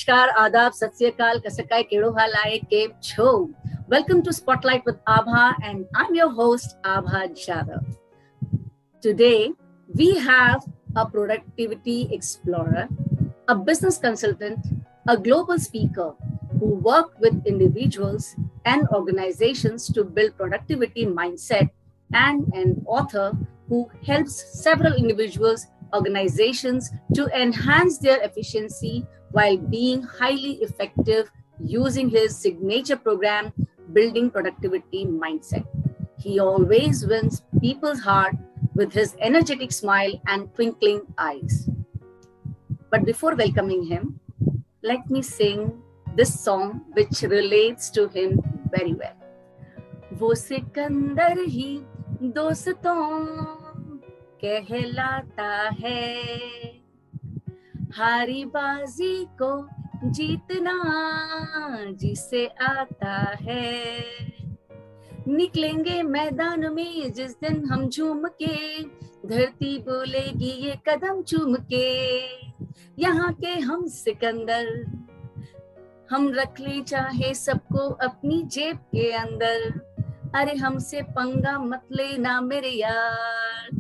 Namaskar, Adab, Sat Sri Akal, Kasakai, Kedo Halai, Kev Cho. Welcome to Spotlight with Abha, and I'm your host, Abha Jadhav. Today, we have a productivity explorer, a business consultant, a global speaker who work with individuals and organizations to build productivity mindset, and an author who helps several individuals, organizations to enhance their efficiency while being highly effective using his signature program, Building Productivity Mindset. He always wins people's heart with his energetic smile and twinkling eyes. But before welcoming him, let me sing this song which relates to him very well. वो सिकंदर ही दोस्तों कहलाता है, हारी बाजी को जीतना जिसे आता है, निकलेंगे मैदान में जिस दिन हम झूम के, धरती बोलेगी ये कदम चूम के, यहाँ के हम सिकंदर, हम रख ले चाहे सबको अपनी जेब के अंदर, अरे हमसे पंगा मत लेना मेरे यार.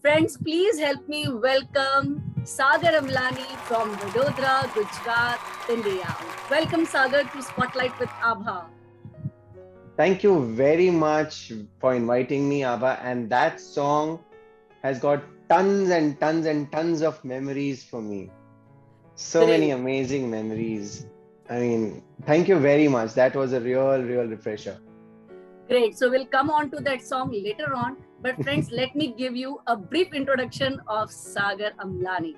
Friends, please help me welcome Sagar Amlani from Vadodara, Gujarat, India. Welcome, Sagar, to Spotlight with Abha. Thank you very much for inviting me, Abha. And that song has got tons and tons and tons of memories for me. So Great. many amazing memories. I mean, thank you very much. That was a real refresher. Great. So we'll come on to that song later on. But friends, let me give you a brief introduction of Sagar Amlani.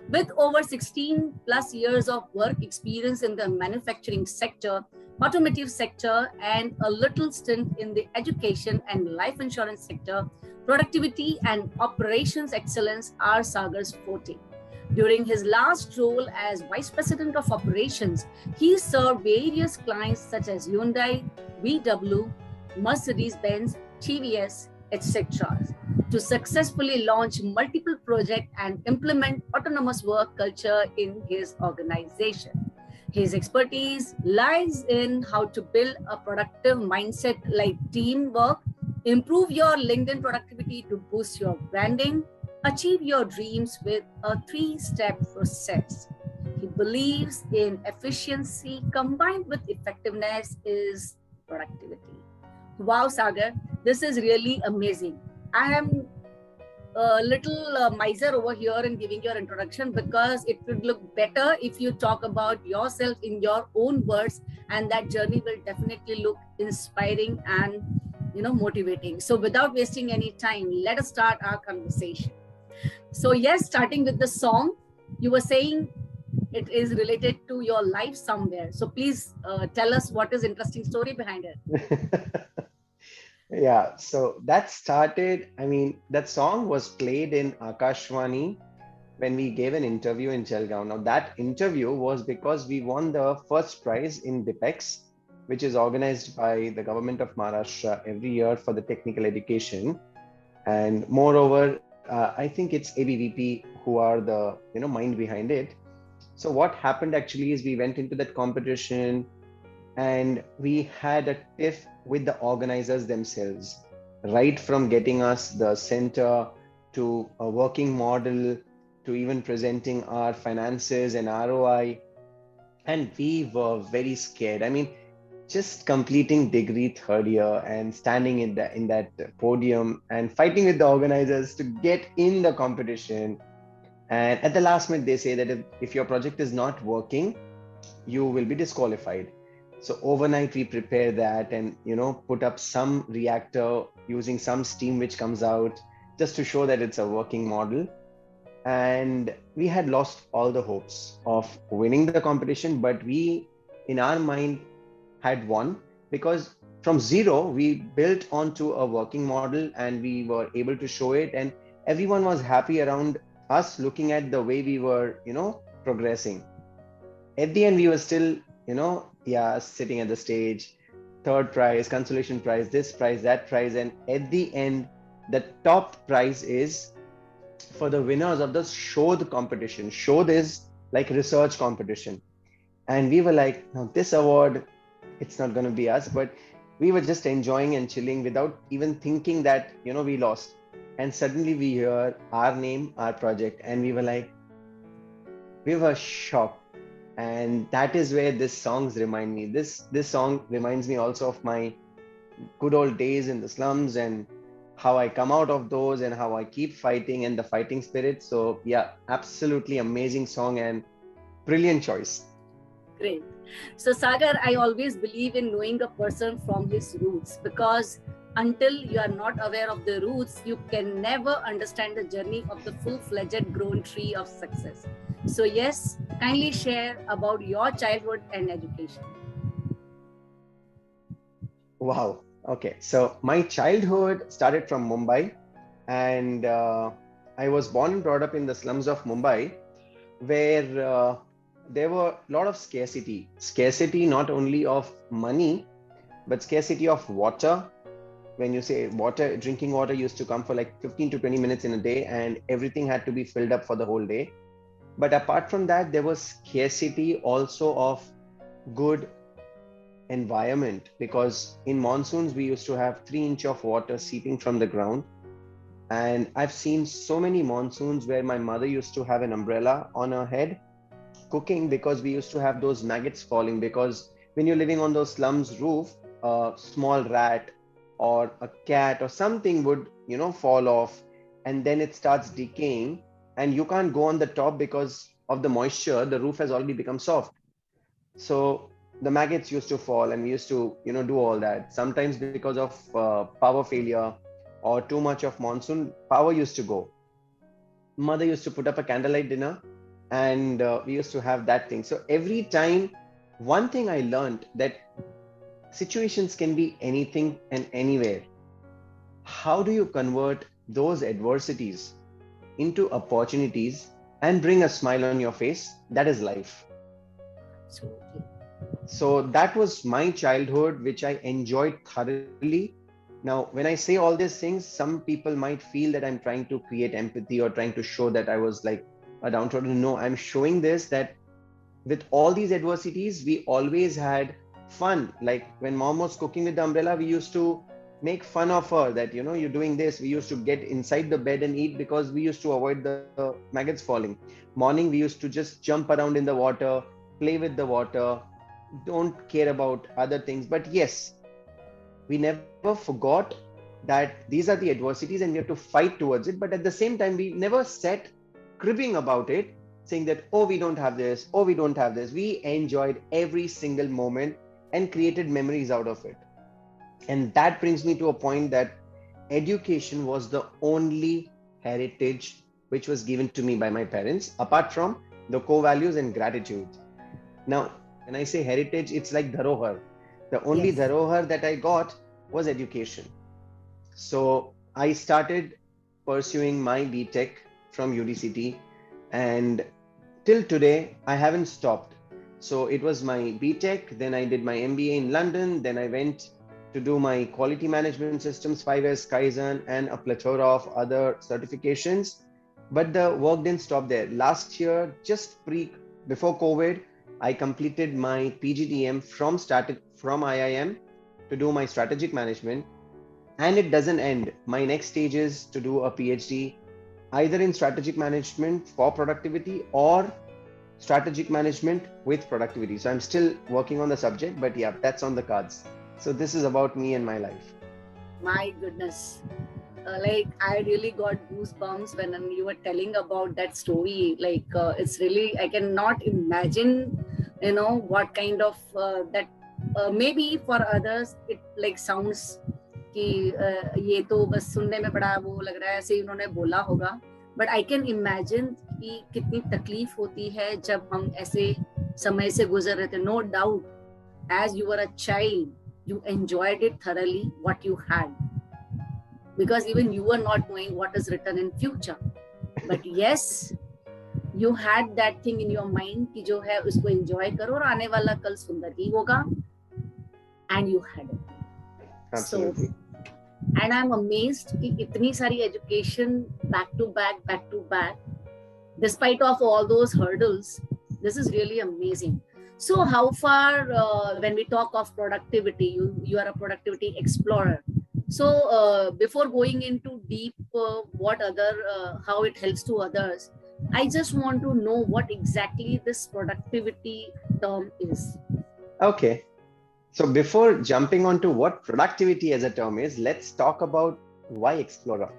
With over 16 plus years of work experience in the manufacturing sector, automotive sector, and a little stint in the education and life insurance sector, productivity and operations excellence are Sagar's forte. During his last role as Vice President of Operations, he served various clients such as Hyundai, VW, Mercedes-Benz, TVS, etc., to successfully launch multiple projects and implement autonomous work culture in his organization. His expertise lies in how to build a productive mindset like teamwork, improve your LinkedIn productivity to boost your branding, achieve your dreams with a 3-step process. He believes in efficiency combined with effectiveness is productivity. Wow, Sagar, this is really amazing. I am a little miser over here in giving your introduction because it would look better if you talk about yourself in your own words, and that journey will definitely look inspiring and motivating. So without wasting any time, let us start our conversation. So yes, starting with the song, you were saying it is related to your life somewhere. So please tell us what is interesting story behind it. Yeah, so that started, that song was played in Akashvani when we gave an interview in Jalgaon. Now that interview was because we won the first prize in DIPEX, which is organized by the government of Maharashtra every year for the technical education. And moreover, I think it's ABVP who are the mind behind it. So what happened actually is we went into that competition and we had a tiff with the organizers themselves, right from getting us the center to a working model to even presenting our finances and ROI. And we were very scared. Just completing degree third year and standing in that podium and fighting with the organizers to get in the competition. And at the last minute, they say that if your project is not working, you will be disqualified. So overnight we prepare that and put up some reactor using some steam which comes out just to show that it's a working model. And we had lost all the hopes of winning the competition, but we in our mind had won because from zero we built onto a working model and we were able to show it, and everyone was happy around us looking at the way we were progressing. At the end we were still sitting at the stage, third prize, consolation prize, this prize, that prize, and at the end the top prize is for the winners of the Shodh competition. Shodh is like research competition. And we were like, no, this award, it's not going to be us. But we were just enjoying and chilling without even thinking that, we lost. And suddenly we hear our name, our project, and we were shocked. And that is where this songs remind me. This song reminds me also of my good old days in the slums and how I come out of those and how I keep fighting and the fighting spirit. So yeah, absolutely amazing song and brilliant choice. Great. So Sagar, I always believe in knowing a person from his roots, because until you are not aware of the roots, you can never understand the journey of the full-fledged grown tree of success. So yes, kindly share about your childhood and education. Wow. Okay. So my childhood started from Mumbai, and I was born and brought up in the slums of Mumbai, where there were a lot of scarcity. Scarcity not only of money, but scarcity of water. When you say water, drinking water used to come for like 15 to 20 minutes in a day, and everything had to be filled up for the whole day. But apart from that, there was scarcity also of good environment, because in monsoons we used to have 3 inch of water seeping from the ground. And I've seen so many monsoons where my mother used to have an umbrella on her head cooking, because we used to have those maggots falling, because when you're living on those slums roof, a small rat or a cat or something would fall off, and then it starts decaying, and you can't go on the top because of the moisture. The roof has already become soft. So the maggots used to fall, and we used to do all that. Sometimes because of power failure or too much of monsoon, power used to go. Mother used to put up a candlelight dinner, and we used to have that thing. So every time, one thing I learned, that situations can be anything and anywhere. How do you convert those adversities into opportunities and bring a smile on your face? That is life. So that was my childhood, which I enjoyed thoroughly. Now, when I say all these things, some people might feel that I'm trying to create empathy or trying to show that I was like a downtrodden. No, I'm showing this, that with all these adversities, we always had fun. Like when mom was cooking with the umbrella, we used to make fun of her that, you're doing this. We used to get inside the bed and eat, because we used to avoid the maggots falling. Morning, we used to just jump around in the water, play with the water, don't care about other things. But yes, we never forgot that these are the adversities and we have to fight towards it. But at the same time, we never sat cribbing about it, saying that, oh, we don't have this, oh, we don't have this. We enjoyed every single moment and created memories out of it. And that brings me to a point that education was the only heritage which was given to me by my parents, apart from the core values and gratitude. Now, when I say heritage, it's like dharohar. The only dharohar that I got was education. So I started pursuing my BTech from UDCT, and till today, I haven't stopped. So it was my BTech, then I did my MBA in London, then I went to do my quality management systems, 5S, Kaizen, and a plethora of other certifications. But the work didn't stop there. Last year, just before COVID, I completed my PGDM from IIM to do my strategic management. And it doesn't end. My next stage is to do a PhD, either in strategic management for productivity or strategic management with productivity. So I'm still working on the subject, but yeah, that's on the cards. So this is about me and my life. My goodness. Like I really got goosebumps when you were telling about that story. Like it's really, I cannot imagine, what kind of that maybe for others it like sounds कि ये तो बस सुनने में बड़ा वो लग रहा है, ऐसे उन्होंने बोला होगा. But I can imagine कि कितनी तकलीफ होती है जब हम ऐसे समय से गुजर रहे थे. No doubt, as you were a child, you enjoyed it thoroughly, what you had. Because even you were not knowing what is written in future. But yes, you had that thing in your mind कि जो है उसको enjoy करो और आने वाला कल सुंदर ही होगा. And you had it. Absolutely. So, and I'm amazed कि इतनी सारी education back to back, despite of all those hurdles, this is really amazing. So how far, when we talk of productivity, you are a productivity explorer. So before going into deep, what other, how it helps to others, I just want to know what exactly this productivity term is. Okay. So before jumping on to what productivity as a term is, let's talk about why Explorer,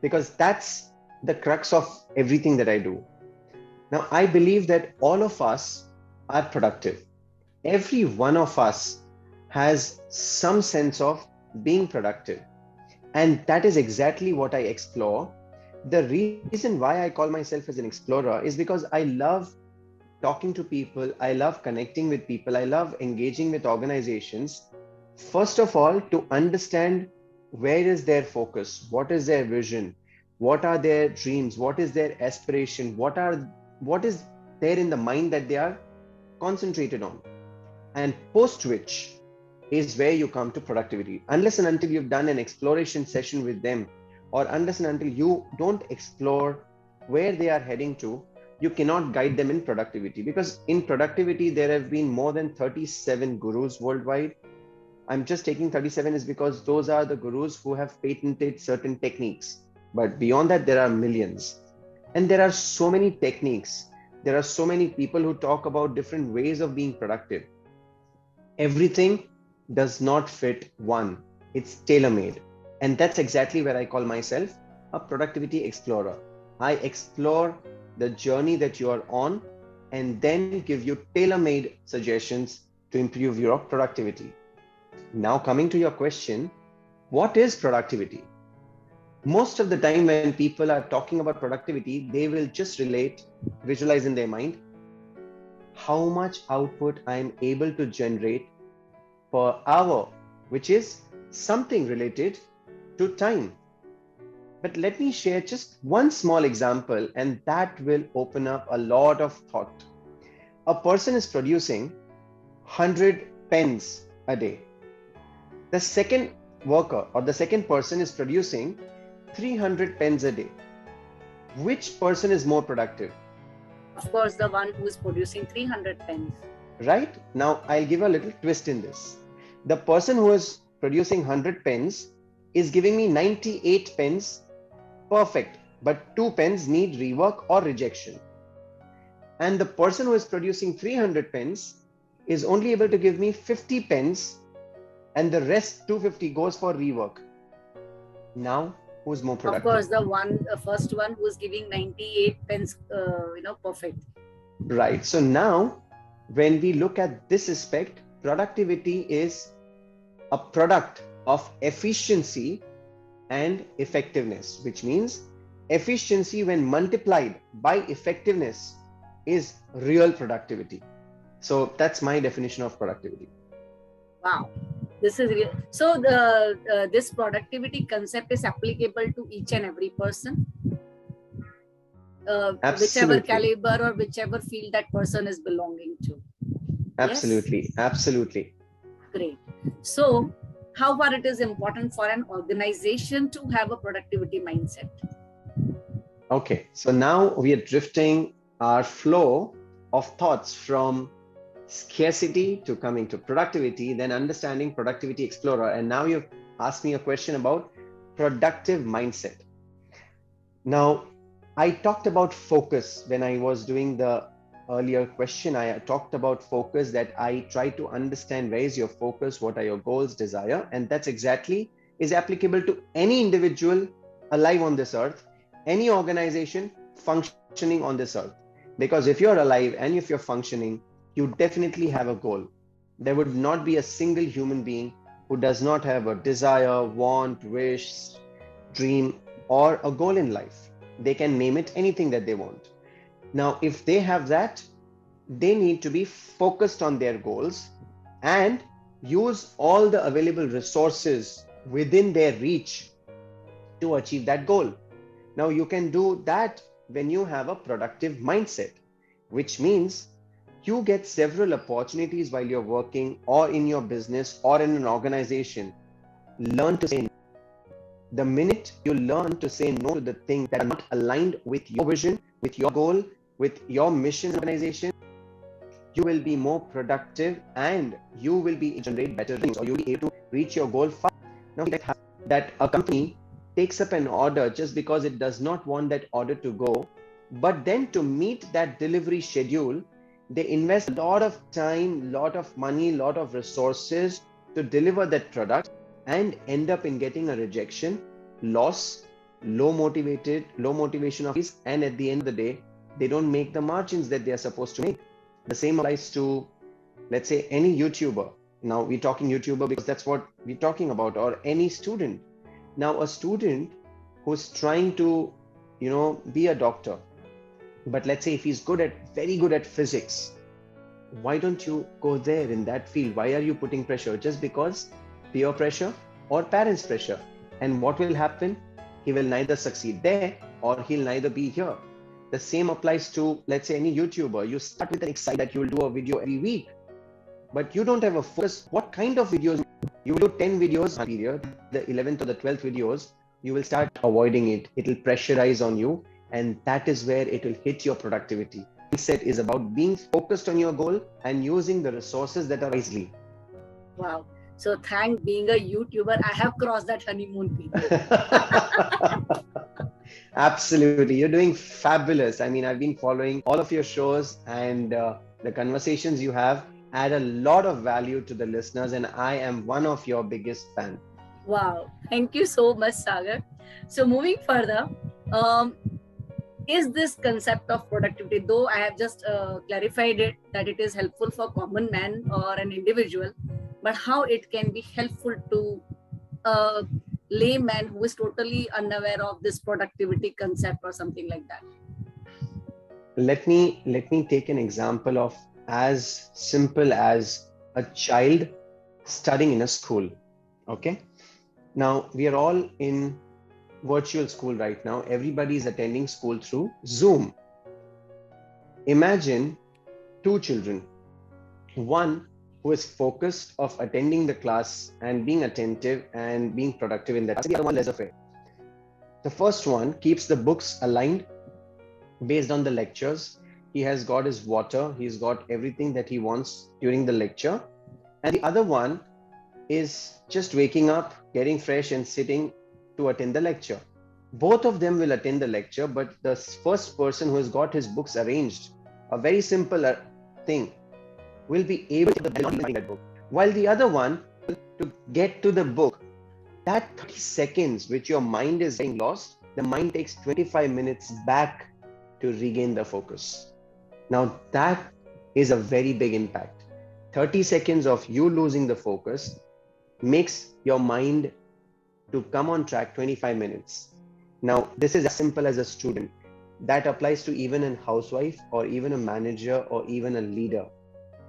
because that's the crux of everything that I do. Now, I believe that all of us are productive. Every one of us has some sense of being productive. And that is exactly what I explore. The reason why I call myself as an explorer is because I love talking to people. I love connecting with people. I love engaging with organizations. First of all, to understand where is their focus, what is their vision, what are their dreams, what is their aspiration, what is there in the mind that they are concentrated on, and post which is where you come to productivity. Unless and until you've done an exploration session with them, or unless and until you don't explore where they are heading to, you cannot guide them in productivity. Because in productivity, there have been more than 37 gurus worldwide. I'm just taking 37 is because those are the gurus who have patented certain techniques. But beyond that, there are millions. And there are so many techniques. There are so many people who talk about different ways of being productive. Everything does not fit one, it's tailor-made. And that's exactly where I call myself a productivity explorer. I explore the journey that you are on and then give you tailor-made suggestions to improve your productivity. Now, coming to your question, what is productivity? Most of the time when people are talking about productivity, they will just visualize in their mind how much output I am able to generate per hour, which is something related to time. But let me share just one small example, and that will open up a lot of thought. A person is producing 100 pens a day. The second worker or the second person is producing 300 pens a day. Which person is more productive? Of course, the one who is producing 300 pens. Right? Now, I'll give a little twist in this. The person who is producing 100 pens is giving me 98 pens perfect, but 2 pens need rework or rejection. And the person who is producing 300 pens is only able to give me 50 pens, and the rest 250 goes for rework. Now, who's more productive? Of course, the first one who is giving 98 pens, perfect. Right. So now, when we look at this aspect, productivity is a product of efficiency and effectiveness, which means efficiency when multiplied by effectiveness is real productivity. So that's my definition of productivity. Wow, this is real. So this productivity concept is applicable to each and every person, whichever caliber or whichever field that person is belonging to. Absolutely, yes? Absolutely. Great. So how far it is important for an organization to have a productivity mindset? Okay, so now we are drifting our flow of thoughts from scarcity to coming to productivity, then understanding Productivity Explorer. And now you've asked me a question about productive mindset. Now, I talked about focus when I was doing the earlier question. I talked about focus, that I try to understand where is your focus, what are your goals, desire, and that's exactly is applicable to any individual alive on this earth, any organization functioning on this earth. Because if you're alive and if you're functioning, you definitely have a goal. There would not be a single human being who does not have a desire, want, wish, dream, or a goal in life. They can name it anything that they want. Now, if they have that, they need to be focused on their goals and use all the available resources within their reach to achieve that goal. Now, you can do that when you have a productive mindset, which means you get several opportunities while you're working or in your business or in an organization. Learn to say no. The minute you learn to say no to the things that are not aligned with your vision, with your goal, with your mission organization, you will be more productive and you will be generate better things, or you'll be able to reach your goal fast. Now that a company takes up an order just because it does not want that order to go, but then to meet that delivery schedule, they invest a lot of time, lot of money, lot of resources to deliver that product, and end up in getting a rejection, loss, low motivation of these, and at the end of the day, they don't make the margins that they are supposed to make. The same applies to, let's say, any YouTuber. Now we're talking YouTuber because that's what we're talking about, or any student. Now a student who's trying to, be a doctor, but let's say if he's very good at physics, why don't you go there in that field? Why are you putting pressure? Just because peer pressure or parents pressure. And what will happen? He will neither succeed there or he'll neither be here. The same applies to, let's say, any YouTuber. You start with an excitement that you will do a video every week, but you don't have a focus. What kind of videos? You will do 10 videos a period, the 11th or the 12th videos, you will start avoiding it. It will pressurize on you. And that is where it will hit your productivity. Mindset is about being focused on your goal and using the resources that are wisely. Wow. So thank being a YouTuber, I have crossed that honeymoon period. Absolutely. You're doing fabulous. I mean, I've been following all of your shows, and the conversations you have add a lot of value to the listeners. And I am one of your biggest fans. Wow. Thank you so much, Sagar. So moving further, is this concept of productivity, though I have just clarified it that it is helpful for common man or an individual, but how it can be helpful to a layman who is totally unaware of this productivity concept or something like that? Let me take an example of as simple as a child studying in a school. Okay. Now we are all in virtual school right now. Everybody is attending school through Zoom. Imagine two children, one who is focused of attending the class and being attentive and being productive in that class, the other one less afraid. The first one keeps the books aligned based on the lectures. He has got his water, he's got everything that he wants during the lecture. And the other one is just waking up, getting fresh and sitting to attend the lecture. Both of them will attend the lecture, but the first person who has got his books arranged, a very simple thing, will be able to read that book. While the other one, to get to the book, that 30 seconds which your mind is getting lost, the mind takes 25 minutes back to regain the focus. Now that is a very big impact. 30 seconds of you losing the focus makes your mind to come on track 25 minutes. Now, this is as simple as a student. That applies to even a housewife or even a manager or even a leader.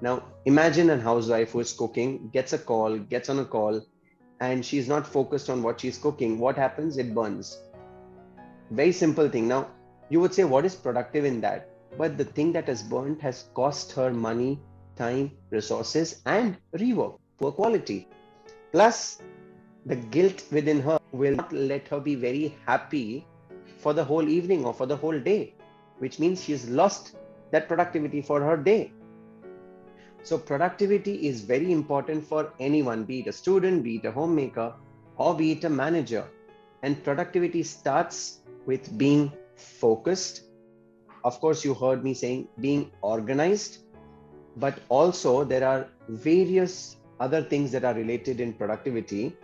Now, imagine a housewife who is cooking, gets on a call, and she's not focused on what she's cooking. What happens? It burns. Very simple thing. Now, you would say, what is productive in that? But the thing that has burnt has cost her money, time, resources, and rework, poor quality. Plus, the guilt within her will not let her be very happy for the whole evening or for the whole day, which means she's lost that productivity for her day. So productivity is very important for anyone, be it a student, be it a homemaker, or be it a manager. And productivity starts with being focused. Of course, you heard me saying being organized, but also there are various other things that are related in productivity,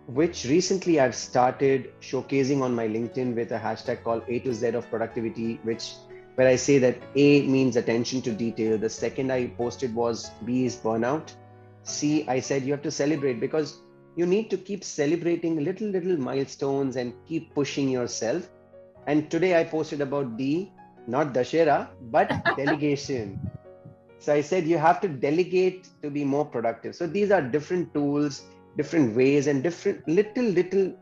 which recently I've started showcasing on my LinkedIn with a hashtag called A to Z of productivity, where I say that A means attention to detail. The second I posted was B is burnout. C, I said you have to celebrate, because you need to keep celebrating little milestones and keep pushing yourself. And today I posted about D, not Dashera, but delegation. So I said you have to delegate to be more productive. So these are different tools, different ways, and different little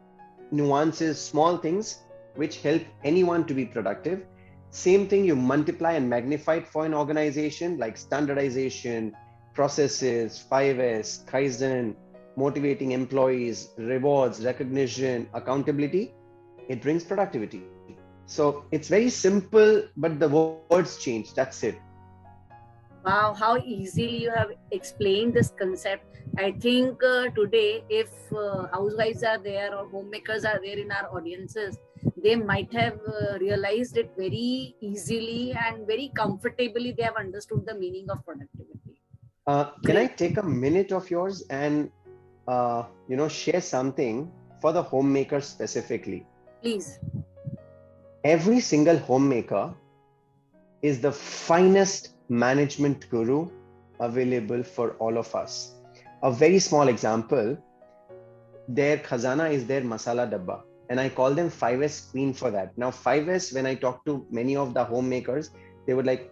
nuances, small things which help anyone to be productive. Same thing you multiply and magnify it for an organization, like standardization, processes, 5S, Kaizen, motivating employees, rewards, recognition, accountability. It brings productivity. So it's very simple, but the words change. That's it. Wow, how easily you have explained this concept. I think today, if housewives are there or homemakers are there in our audiences, they might have realized it very easily and very comfortably. They have understood the meaning of productivity. Can I Great. take a minute of yours and share something for the homemaker specifically? Please. Every single homemaker is the finest management guru available for all of us. A very small example, their khazana is their masala dabba. And I call them 5S queen for that. Now, 5S, when I talk to many of the homemakers, they would like,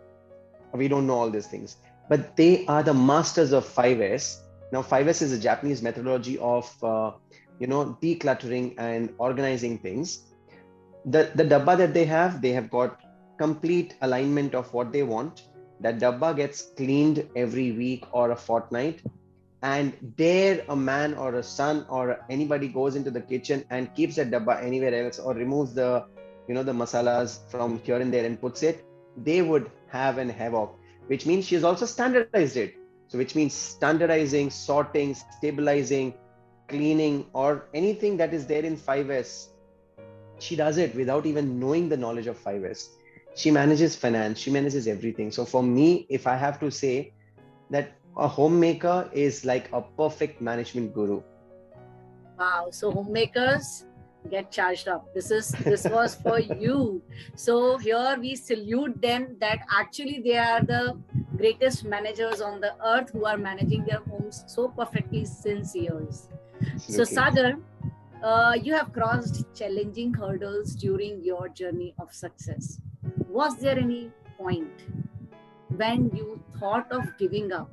we don't know all these things. But they are the masters of 5S. Now, 5S is a Japanese methodology of, decluttering and organizing things. The dabba that they have got complete alignment of what they want. That dabba gets cleaned every week or a fortnight, and dare a man or a son or anybody goes into the kitchen and keeps that dabba anywhere else or removes the masalas from here and there and puts it, they would have an havoc, which means she's also standardized it. So which means standardizing, sorting, stabilizing, cleaning, or anything that is there in 5S, she does it without even knowing the knowledge of 5S. She manages finance, she manages everything. So for me, if I have to say that a homemaker is like a perfect management guru. Wow. So homemakers, get charged up. This was for you. So here we salute them that actually they are the greatest managers on the earth who are managing their homes so perfectly since years. So Absolutely. Sagar, you have crossed challenging hurdles during your journey of success. Was there any point when you thought of giving up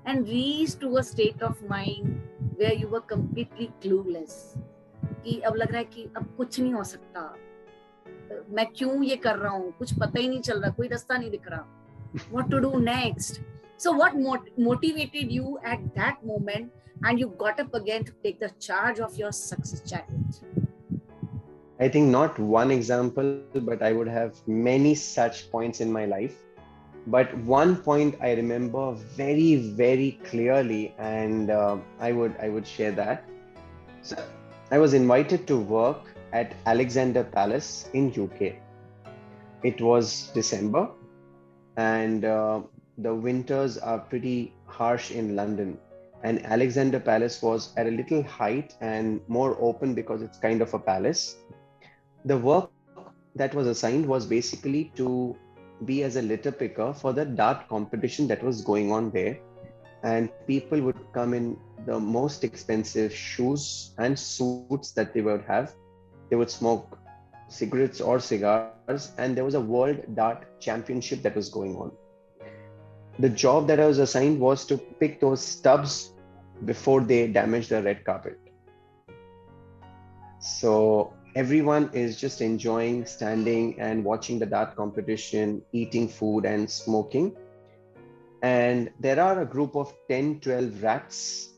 and reached to a state of mind where you were completely clueless कि अब लग रहा है कि अब कुछ नहीं हो सकता, मैं क्यों ये कर रहा हूँ, कुछ पता ही नहीं चल रहा, कोई रास्ता नहीं दिख रहा, what to do next? So what motivated you at that moment and you got up again to take the charge of your success challenge? I think not one example, but I would have many such points in my life. But one point I remember very, very clearly, and I would share that. So I was invited to work at Alexander Palace in UK. It was December, and the winters are pretty harsh in London. And Alexander Palace was at a little height and more open because it's kind of a palace. The work that was assigned was basically to be as a litter picker for the dart competition that was going on there. And people would come in the most expensive shoes and suits that they would have. They would smoke cigarettes or cigars, and there was a world dart championship that was going on. The job that I was assigned was to pick those stubs before they damage the red carpet. So everyone is just enjoying standing and watching the dart competition, eating food and smoking. And there are a group of 10, 12 rats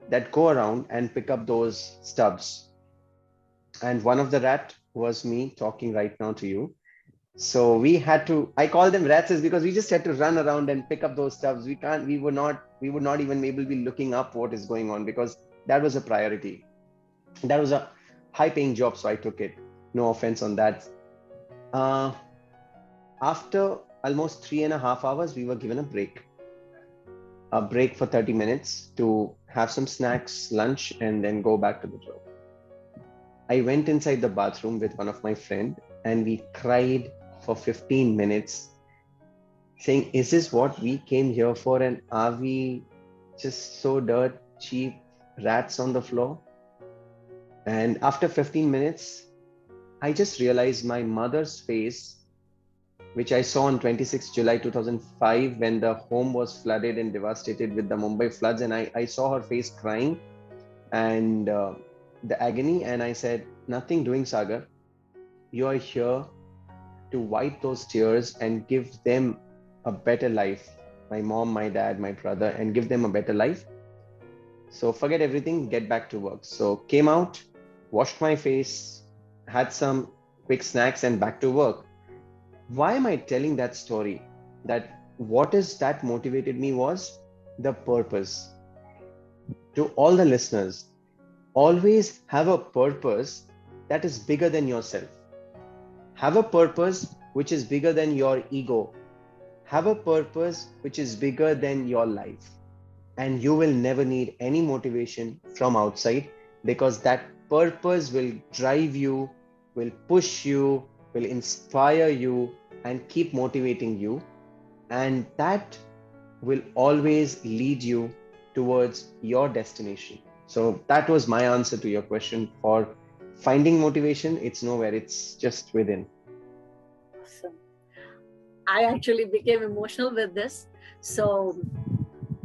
that go around and pick up those stubs. And one of the rat was me talking right now to you. So we had to, I call them rats is because we just had to run around and pick up those stubs. We would not even able to be looking up what is going on because that was a priority. That was a high paying job, so I took it. No offense on that. After almost 3.5 hours, we were given a break for 30 minutes to have some snacks, lunch, and then go back to the job. I went inside the bathroom with one of my friends and we cried for 15 minutes saying, is this what we came here for? And are we just so dirt cheap rats on the floor? And after 15 minutes, I just realized my mother's face, which I saw on 26 July 2005 when the home was flooded and devastated with the Mumbai floods. And I saw her face crying and the agony. And I said, nothing doing, Sagar. You are here to wipe those tears and give them a better life. My mom, my dad, my brother, and give them a better life. So forget everything, get back to work. So came out, washed my face, had some quick snacks and back to work. Why am I telling that story? That what is that motivated me was the purpose. To all the listeners, always have a purpose that is bigger than yourself. Have a purpose which is bigger than your ego. Have a purpose which is bigger than your life. And you will never need any motivation from outside, because that purpose will drive you, will push you, will inspire you, and keep motivating you. And that will always lead you towards your destination. So that was my answer to your question. For finding motivation, it's nowhere, it's just within. Awesome. I actually became emotional with this. So,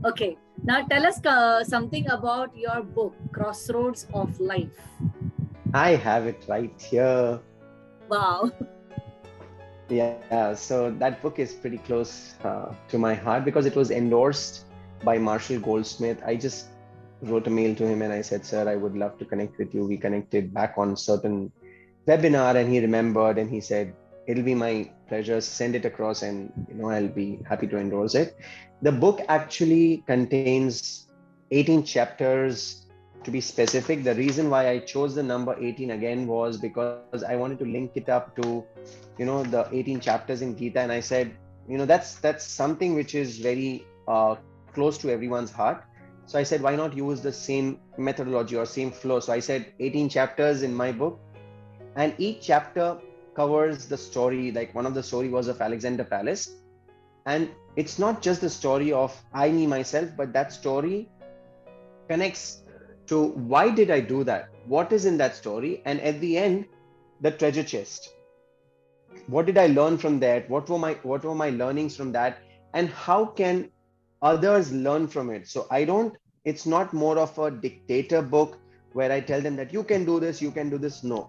okay, now tell us something about your book, Crossroads of Life. I have it right here. Wow. Yeah, so that book is pretty close to my heart because it was endorsed by Marshall Goldsmith. I just wrote a mail to him and I said, "Sir, I would love to connect with you." We connected back on certain webinar and he remembered and he said, "It'll be my pleasure. Send it across and I'll be happy to endorse it." The book actually contains 18 chapters. To be specific, the reason why I chose the number 18 again was because I wanted to link it up to the 18 chapters in Gita, and I said, that's something which is very close to everyone's heart. So I said, why not use the same methodology or same flow? So I said 18 chapters in my book, and each chapter covers the story. Like one of the story was of Alexander Palace, and it's not just the story of I, me, myself, but that story connects to why did I do that? What is in that story? And at the end, the treasure chest. What did I learn from that? What were my learnings from that? And how can others learn from it? So it's not more of a dictator book where I tell them that you can do this, you can do this. No.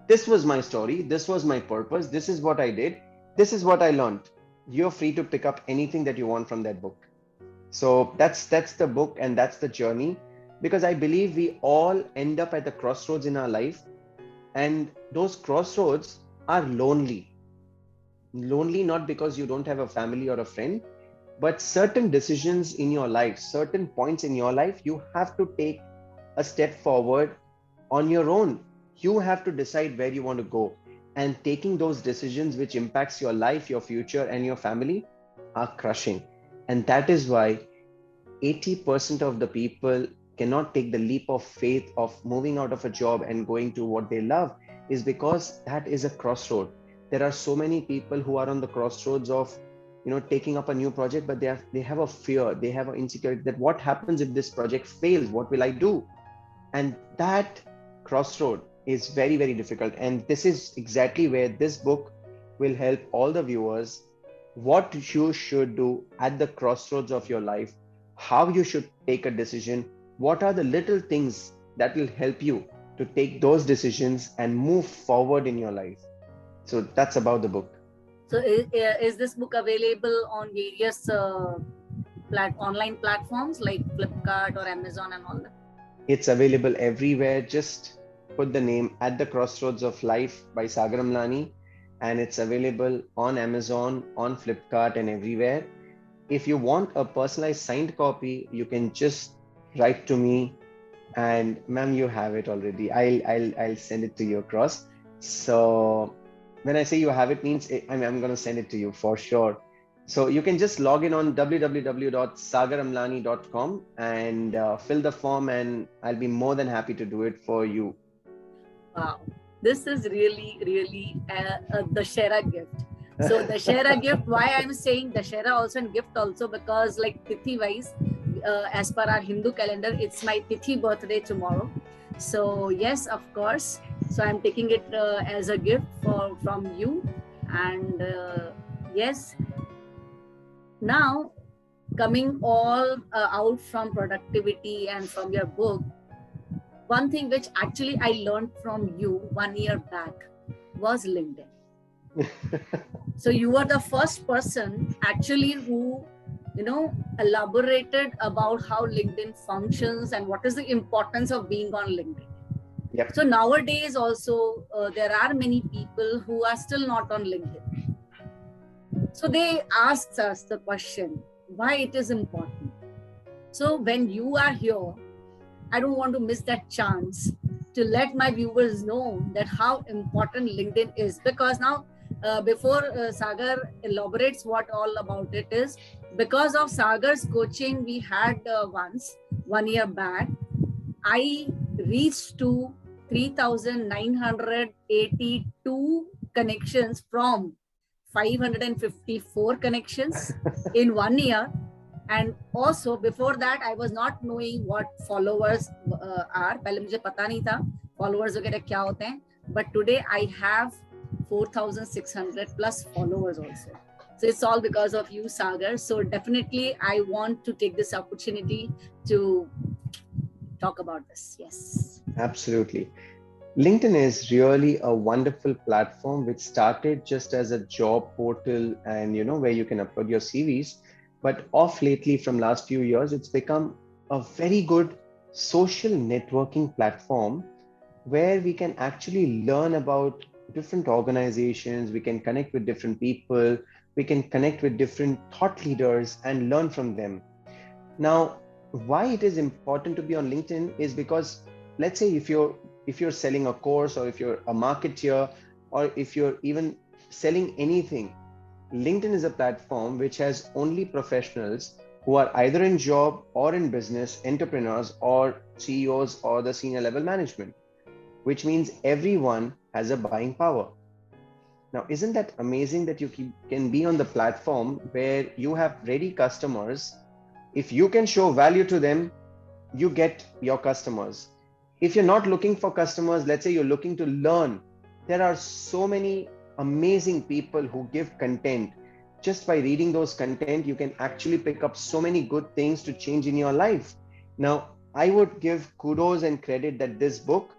This was my story. This was my purpose. This is what I did. This is what I learned. You're free to pick up anything that you want from that book. So that's the book and that's the journey, because I believe we all end up at the crossroads in our life, and those crossroads are lonely. Lonely not because you don't have a family or a friend, but certain decisions in your life, certain points in your life, you have to take a step forward on your own. You have to decide where you want to go, and taking those decisions which impacts your life, your future, and your family are crushing. And that is why 80% of the people cannot take the leap of faith of moving out of a job and going to what they love, is because that is a crossroad. There are so many people who are on the crossroads of taking up a new project, but they have a fear, they have an insecurity that what happens if this project fails, what will I do? And that crossroad is very, very difficult. And this is exactly where this book will help all the viewers, what you should do at the crossroads of your life, how you should take a decision, what are the little things that will help you to take those decisions and move forward in your life. So that's about the book. So is this book available on various online platforms like Flipkart or Amazon and all that? It's available everywhere. Just put the name At the Crossroads of Life by Sagar Amlani, and it's available on Amazon, on Flipkart, and everywhere. If you want a personalized signed copy, you can just write to me, and ma'am, you have it already. I'll send it to you across. So when I say you have it means I'm going to send it to you for sure. So you can just log in on www.sagaramlani.com and fill the form, and I'll be more than happy to do it for you. Wow, this is really, really the Shera gift. So the Shera gift, why I'm saying the Shera also and gift also, because like Tithi wise, as per our Hindu calendar, it's my Tithi birthday tomorrow. So yes, of course. So I'm taking it as a gift from you. And yes, now coming all out from productivity and from your book, one thing which actually I learned from you 1 year back was LinkedIn. So you were the first person actually who elaborated about how LinkedIn functions and what is the importance of being on LinkedIn. Yep. So nowadays also there are many people who are still not on LinkedIn. So they asked us the question, why it is important. So when you are here, I don't want to miss that chance to let my viewers know that how important LinkedIn is. Because now, before Sagar elaborates what all about it is, because of Sagar's coaching we had once, 1 year back, I reached to 3,982 connections from 554 connections in 1 year. And also before that I was not knowing what followers are. पहले मुझे पता नहीं था followers वगैरह क्या होते हैं. But today I have 4,600 plus followers also. So it's all because of you, Sagar. So definitely I want to take this opportunity to talk about this. Yes. Absolutely. LinkedIn is really a wonderful platform which started just as a job portal and where you can upload your CVs. But off lately, from last few years, it's become a very good social networking platform where we can actually learn about different organizations, we can connect with different people, we can connect with different thought leaders and learn from them. Now, why it is important to be on LinkedIn is because, let's say if you're selling a course, or if you're a marketeer, or if you're even selling anything, LinkedIn is a platform which has only professionals who are either in job or in business, entrepreneurs or CEOs or the senior level management, which means everyone has a buying power. Now, isn't that amazing that you can be on the platform where you have ready customers? If you can show value to them, you get your customers. If you're not looking for customers, let's say you're looking to learn, there are so many amazing people who give content. Just by reading those content, you can actually pick up so many good things to change in your life. Now, I would give kudos and credit that this book,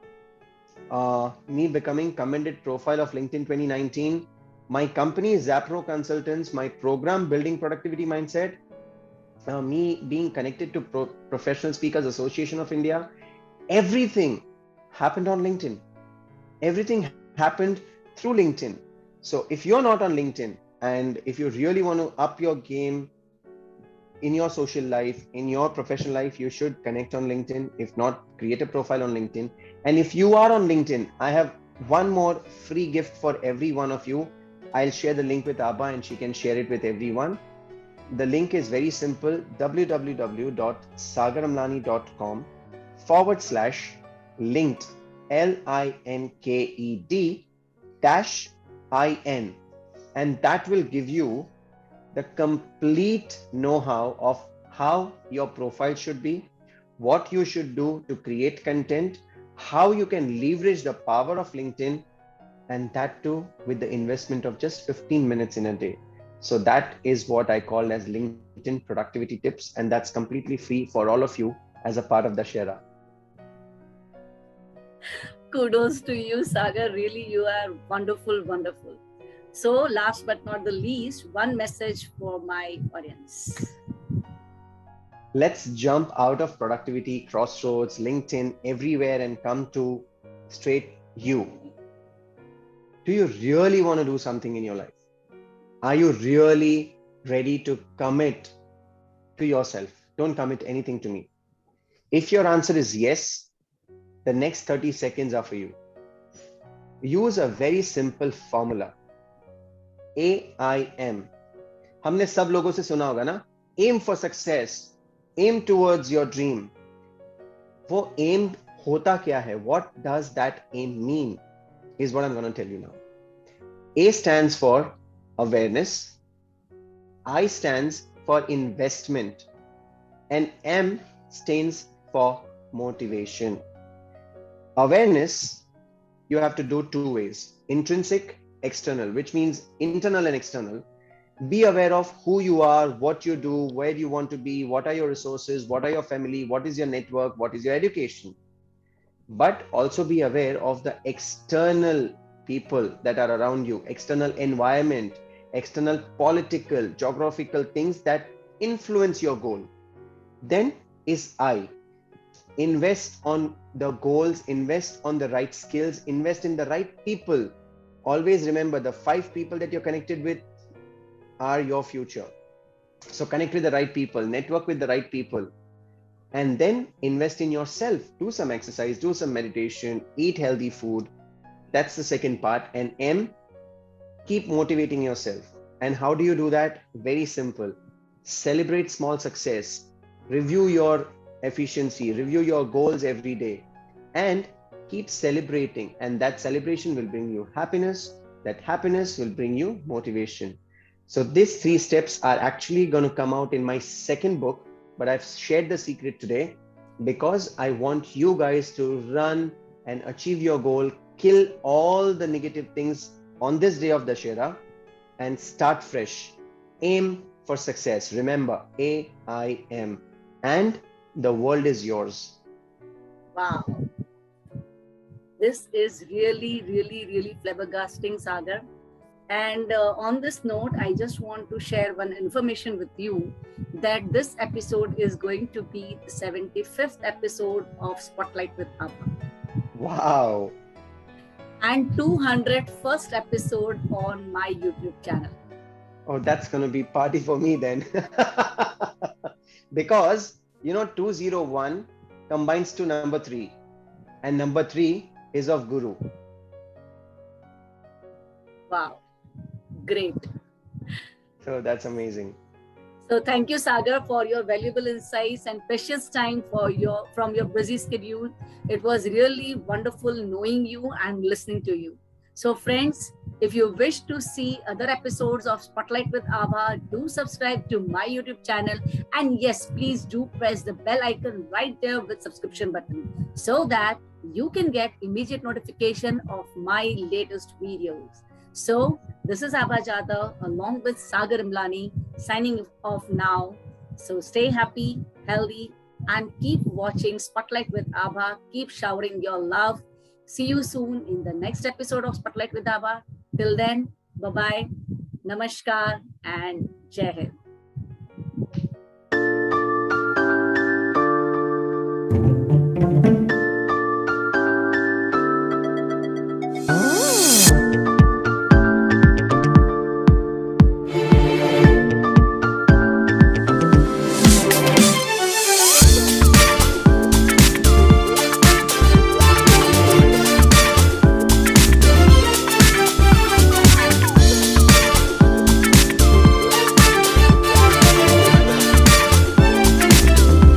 Me Becoming Commended Profile of LinkedIn 2019, my company Zapro Consultants, my program Building Productivity Mindset, me being connected to Professional Speakers Association of India, everything happened on LinkedIn. Everything happened through LinkedIn. So if you're not on LinkedIn, and if you really want to up your game in your social life, in your professional life, you should connect on LinkedIn. If not, create a profile on LinkedIn. And if you are on LinkedIn, I have one more free gift for every one of you. I'll share the link with Abha and she can share it with everyone. The link is very simple: www.sagaramlani.com/linked LINKED-IN, and that will give you the complete know-how of how your profile should be, what you should do to create content, how you can leverage the power of LinkedIn, and that too with the investment of just 15 minutes in a day. So that is what I call as LinkedIn productivity tips, and that's completely free for all of you as a part of the Shera. Kudos to you, Sagar. Really, you are wonderful, wonderful. So last but not the least, one message for my audience. Let's jump out of productivity, crossroads, LinkedIn, everywhere, and come to straight you. Do you really want to do something in your life? Are you really ready to commit to yourself? Don't commit anything to me. If your answer is yes, the next 30 seconds are for you. Use a very simple formula. AIM. हमने सब लोगों से सुना होगा ना? Aim for success. Aim towards your dream. वो aim होता क्या है? What does that aim mean? Is what I'm going to tell you now. A stands for awareness. I stands for investment. And M stands for motivation. Awareness, you have to do two ways: intrinsic, external, which means internal and external. Be aware of who you are, what you do, where you want to be, what are your resources, what are your family, what is your network, what is your education. But also be aware of the external people that are around you, external environment, external political, geographical things that influence your goal. Then is I. Invest on the goals, invest on the right skills, invest in the right people. Always remember the 5 people that you're connected with, are your future. So connect with the right people, network with the right people, and then invest in yourself. Do some exercise, do some meditation, eat healthy food. That's the second part. And M, keep motivating yourself. And how do you do that? Very simple. Celebrate small success. Review your efficiency, review your goals every day, and keep celebrating. And that celebration will bring you happiness. That happiness will bring you motivation. So these 3 steps are actually going to come out in my second book, but I've shared the secret today because I want you guys to run and achieve your goal, kill all the negative things on this day of Dussehra and start fresh. Aim for success. Remember, AIM. And the world is yours. Wow. This is really, really, really flabbergasting, Sagar. And on this note, I just want to share one information with you that this episode is going to be the 75th episode of Spotlight with Abha. Wow. And 201st episode on my YouTube channel. Oh, that's going to be party for me then. Because, 201 combines to number 3. And number 3 is of Guru. Wow. Great. So that's amazing. So thank you, Sagar, for your valuable insights and precious time from your busy schedule. It was really wonderful knowing you and listening to you. So friends, if you wish to see other episodes of Spotlight with Abha, do subscribe to my YouTube channel. And yes, please do press the bell icon right there with subscription button so that you can get immediate notification of my latest videos. So this is Abha Jadhav along with Sagar Amlani signing off now. So stay happy, healthy, and keep watching Spotlight with Abha. Keep showering your love. See you soon in the next episode of Spotlight with Abha. Till then, bye-bye, namaskar, and Jai Hind.